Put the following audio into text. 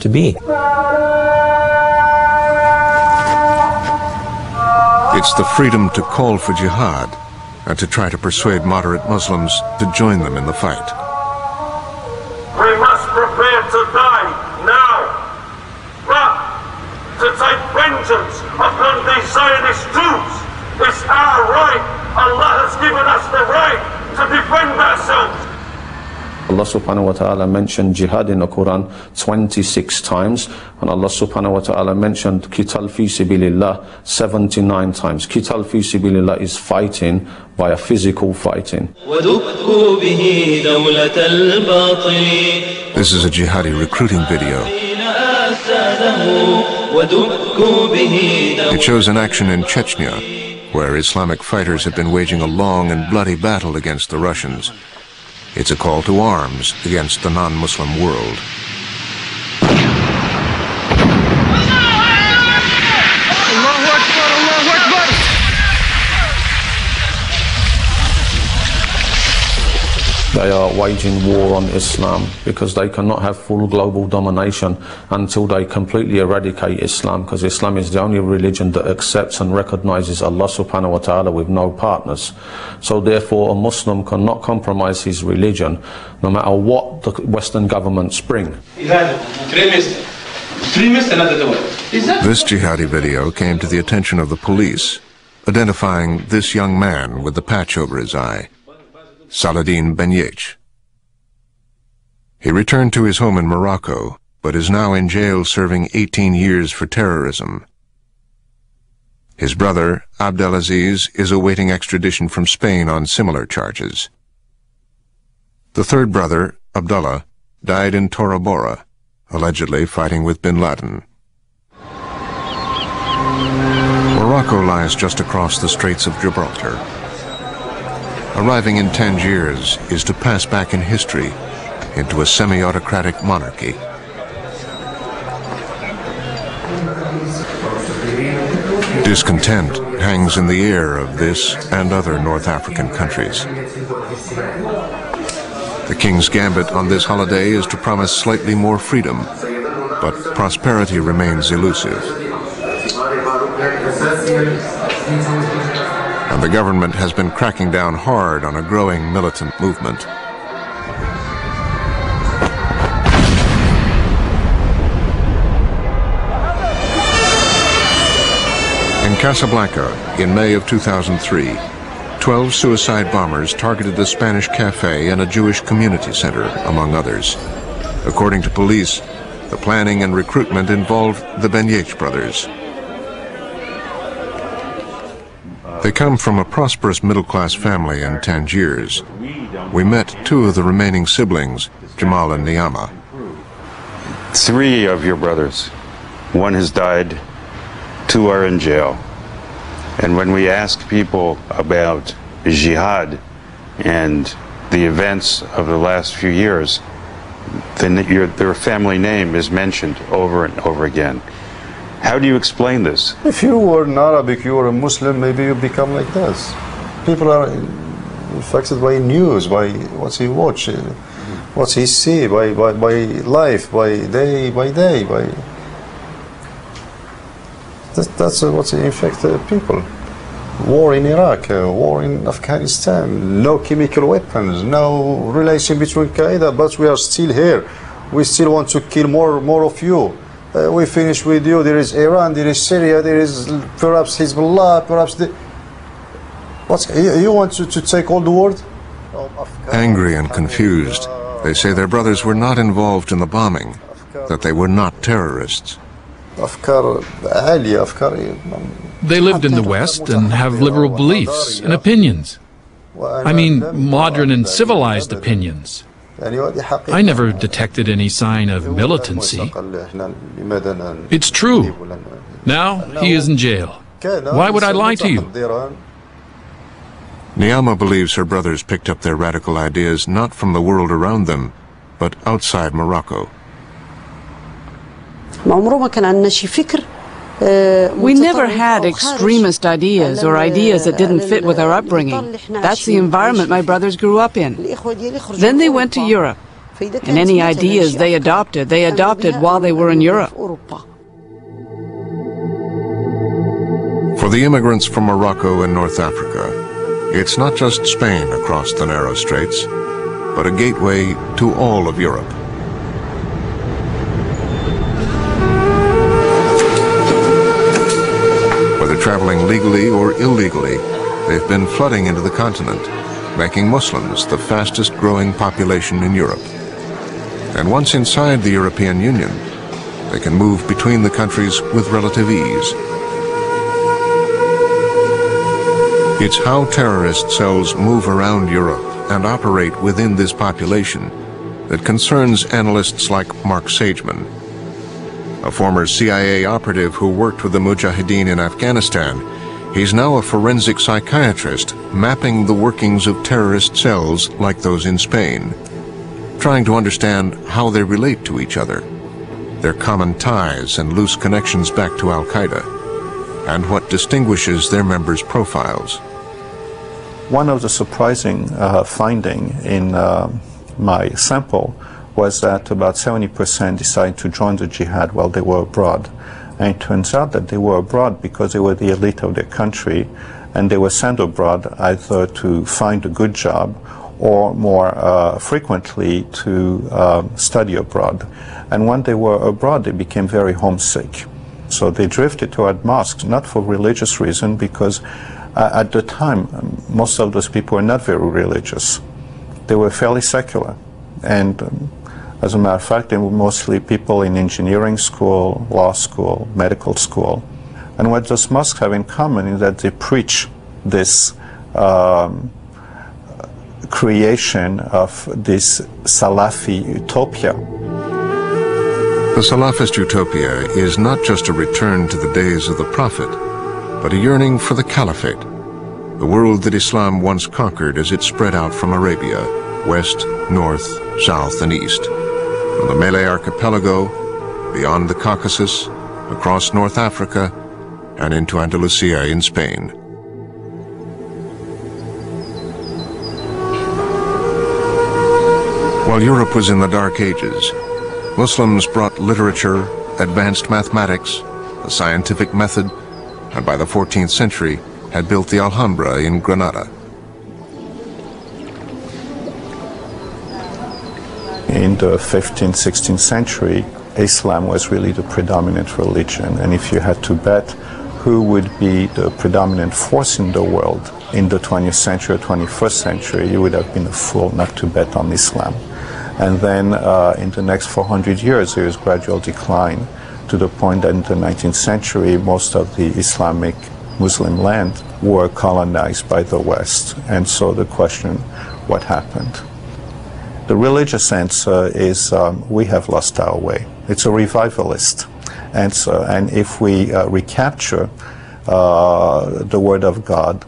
to be. It's the freedom to call for jihad and to try to persuade moderate Muslims to join them in the fight. We must prepare to die now, but to take vengeance upon these Zionist Jews. It's our right. Allah has given us the right to defend ourselves. Allah subhanahu wa ta'ala mentioned jihad in the Quran 26 times, and Allah subhanahu wa ta'ala mentioned qital fi sabilillah 79 times. Qital fi sabilillah is fighting by a physical fighting. This is a jihadi recruiting video. It shows an action in Chechnya, where Islamic fighters have been waging a long and bloody battle against the Russians. It's a call to arms against the non-Muslim world. They are waging war on Islam because they cannot have full global domination until they completely eradicate Islam, because Islam is the only religion that accepts and recognizes Allah subhanahu wa ta'ala with no partners. So therefore a Muslim cannot compromise his religion no matter what the Western governments bring. This jihadi video came to the attention of the police, identifying this young man with the patch over his eye, Saladin Benyech. He returned to his home in Morocco, but is now in jail serving 18 years for terrorism. His brother, Abdelaziz, is awaiting extradition from Spain on similar charges. The third brother, Abdullah, died in Tora Bora, allegedly fighting with bin Laden. Morocco lies just across the Straits of Gibraltar. Arriving in Tangiers is to pass back in history into a semi-autocratic monarchy. Discontent hangs in the air of this and other North African countries. The king's gambit on this holiday is to promise slightly more freedom, but prosperity remains elusive. And the government has been cracking down hard on a growing militant movement. In Casablanca, in May of 2003, 12 suicide bombers targeted the Spanish cafe and a Jewish community center, among others. According to police, the planning and recruitment involved the Benyech brothers. They come from a prosperous middle-class family in Tangiers. We met two of the remaining siblings, Jamal and Niama. 3 of your brothers. 1 has died, 2 are in jail. And when we ask people about jihad and the events of the last few years, then their family name is mentioned over and over again. How do you explain this? If you were an Arabic, you were a Muslim, maybe you become like this. People are affected by news, by what he watch, what he see, by life, by day. That's what infects people. War in Iraq, war in Afghanistan, no chemical weapons, no relation between QUAEDA, but we are still here. We still want to kill more of you. We finish with you. There is Iran, there is Syria, there is perhaps Hezbollah, perhaps the... You want to take all the world? Angry and confused, they say their brothers were not involved in the bombing, that they were not terrorists. They lived in the West and have liberal beliefs and opinions. I mean, modern and civilized opinions. I never detected any sign of militancy. It's true. Now he is in jail. Why would I lie to you? Niama believes her brothers picked up their radical ideas not from the world around them, but outside Morocco. We never had extremist ideas or ideas that didn't fit with our upbringing. That's the environment my brothers grew up in. Then they went to Europe. And any ideas they adopted while they were in Europe. For the immigrants from Morocco and North Africa, it's not just Spain across the narrow straits, but a gateway to all of Europe. Whether traveling legally or illegally, they've been flooding into the continent, making Muslims the fastest growing population in Europe. And once inside the European Union, they can move between the countries with relative ease. It's how terrorist cells move around Europe and operate within this population that concerns analysts like Mark Sageman. A former CIA operative who worked with the Mujahideen in Afghanistan, he's now a forensic psychiatrist mapping the workings of terrorist cells like those in Spain, trying to understand how they relate to each other, their common ties and loose connections back to Al-Qaeda, and what distinguishes their members' profiles. One of the surprising findings in my sample was that about 70% decided to join the jihad while they were abroad. And it turns out that they were abroad because they were the elite of their country, and they were sent abroad either to find a good job or more frequently to study abroad. And when they were abroad, they became very homesick. So they drifted toward mosques, not for religious reason, because at the time, most of those people were not very religious. They were fairly secular. And as a matter of fact, they were mostly people in engineering school, law school, medical school. And what those mosques have in common is that they preach this creation of this Salafi utopia. The Salafist utopia is not just a return to the days of the Prophet, but a yearning for the Caliphate, the world that Islam once conquered as it spread out from Arabia, west, north, south, and east, from the Malay Archipelago, beyond the Caucasus, across North Africa, and into Andalusia in Spain. While Europe was in the Dark Ages, Muslims brought literature, advanced mathematics, the scientific method, and by the 14th century had built the Alhambra in Granada. In the 15th, 16th century, Islam was really the predominant religion, and if you had to bet who would be the predominant force in the world in the 20th century or 21st century, you would have been a fool not to bet on Islam. And then in the next 400 years, there was gradual decline to the point that in the 19th century, most of the Islamic Muslim land were colonized by the West. And so the question, what happened? The religious answer is we have lost our way. It's a revivalist answer. And if we recapture the Word of God,